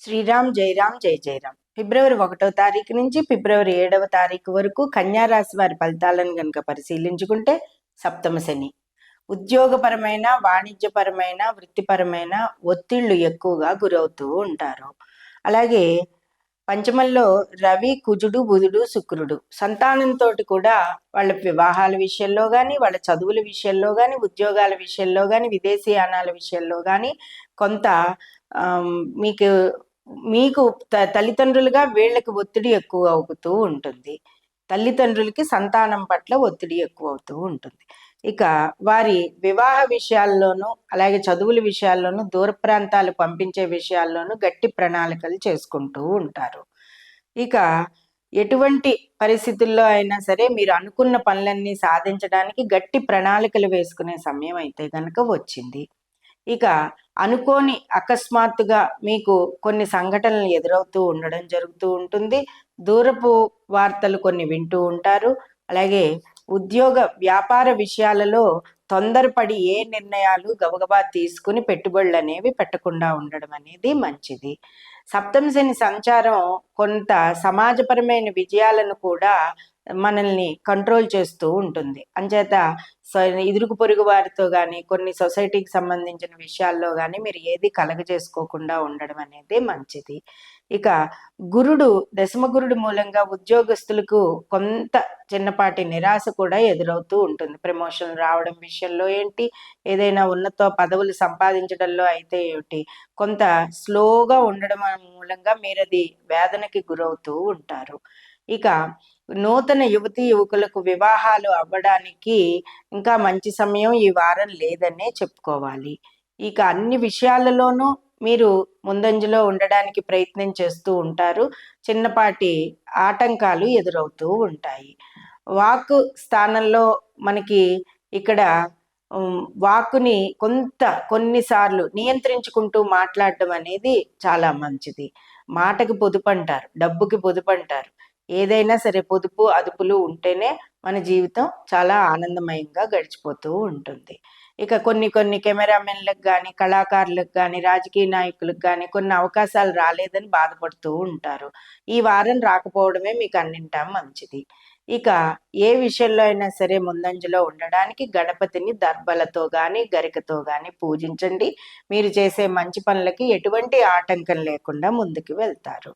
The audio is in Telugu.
శ్రీరామ్ జయరామ్ జయ జయరామ్. ఫిబ్రవరి 1వ తారీఖు నుంచి ఫిబ్రవరి 7వ తారీఖు వరకు కన్యా రాశి వారి ఫలితాలను కనుక పరిశీలించుకుంటే సప్తమ శని. ఉద్యోగపరమైన, వాణిజ్యపరమైన, వృత్తిపరమైన ఒత్తిళ్లు ఎక్కువగా గురవుతూ ఉంటారు. అలాగే పంచమంలో రవి, కుజుడు, బుధుడు, శుక్రుడు. సంతానంతో కూడా వాళ్ళ వివాహాల విషయంలో కానీ, వాళ్ళ చదువుల విషయంలో కానీ, ఉద్యోగాల విషయంలో కానీ, విదేశీయానాల విషయంలో కానీ కొంత మీకు మీకు తల్లిదండ్రులుగా వీళ్ళకి ఒత్తిడి ఎక్కువ అవుతూ ఉంటుంది. తల్లిదండ్రులకి సంతానం పట్ల ఒత్తిడి ఎక్కువ అవుతూ ఉంటుంది. ఇక వారి వివాహ విషయాల్లోనూ, అలాగే చదువుల విషయాల్లోనూ, దూర ప్రాంతాలు పంపించే విషయాల్లోనూ గట్టి ప్రణాళికలు చేసుకుంటూ ఉంటారు. ఇక ఎటువంటి పరిస్థితుల్లో అయినా సరే మీరు అనుకున్న పనులన్నీ సాధించడానికి గట్టి ప్రణాళికలు వేసుకునే సమయం అయితే కనుక వచ్చింది. ఇక అనుకోని అకస్మాత్తుగా మీకు కొన్ని సంఘటనలు ఎదురవుతూ ఉండడం జరుగుతూ ఉంటుంది. దూరపు వార్తలు కొన్ని వింటూ ఉంటారు. అలాగే ఉద్యోగ వ్యాపార విషయాలలో తొందరపడి ఏ నిర్ణయాలు గబగబా తీసుకుని పెట్టుబడులు అనేవి పెట్టకుండా ఉండడం అనేది మంచిది. సప్తమ శని సంచారం కొంత సమాజపరమైన విజయాలను కూడా మనల్ని కంట్రోల్ చేస్తూ ఉంటుంది. అంచేత ఇరుగు పొరుగు వారితో కానీ, కొన్ని సొసైటీకి సంబంధించిన విషయాల్లో కానీ మీరు ఏది కలగజేసుకోకుండా ఉండడం అనేది మంచిది. ఇక గురుడు, దశమ గురుడు మూలంగా ఉద్యోగస్తులకు కొంత చిన్నపాటి నిరాశ కూడా ఎదురవుతూ ఉంటుంది. ప్రమోషన్ రావడం విషయంలో ఏంటి, ఏదైనా ఉన్నత పదవులు సంపాదించడంలో అయితే ఏమిటి, కొంత స్లోగా ఉండడం మూలంగా మీరు అది వేదనకి గురవుతూ ఉంటారు. ఇక నూతన యువతీ యువకులకు వివాహాలు అవ్వడానికి ఇంకా మంచి సమయం ఈ వారం లేదనే చెప్పుకోవాలి. ఇక అన్ని విషయాలలోనూ మీరు ముందంజలో ఉండడానికి ప్రయత్నం చేస్తూ ఉంటారు. చిన్నపాటి ఆటంకాలు ఎదురవుతూ ఉంటాయి. వాక్ స్థానంలో మనకి ఇక్కడ వాక్కుని కొన్నిసార్లు నియంత్రించుకుంటూ మాట్లాడడం అనేది చాలా మంచిది. మాటకి పొదుపు అంటారు, డబ్బుకి పొదుపు అంటారు. ఏదైనా సరే పొదుపు అదుపులు ఉంటేనే మన జీవితం చాలా ఆనందమయంగా గడిచిపోతూ ఉంటుంది. ఇక కొన్ని కెమెరామెన్లకు కానీ, కళాకారులకు కానీ, రాజకీయ నాయకులకు కానీ కొన్ని అవకాశాలు రాలేదని బాధపడుతూ ఉంటారు. ఈ వారం రాకపోవడమే మీకు అన్నింటా మంచిది. ఇక ఏ విషయంలో అయినా సరే ముందంజలో ఉండడానికి గణపతిని దర్భలతో కానీ, గరికతో కానీ పూజించండి. మీరు చేసే మంచి పనులకి ఎటువంటి ఆటంకం లేకుండా ముందుకు వెళ్తారు.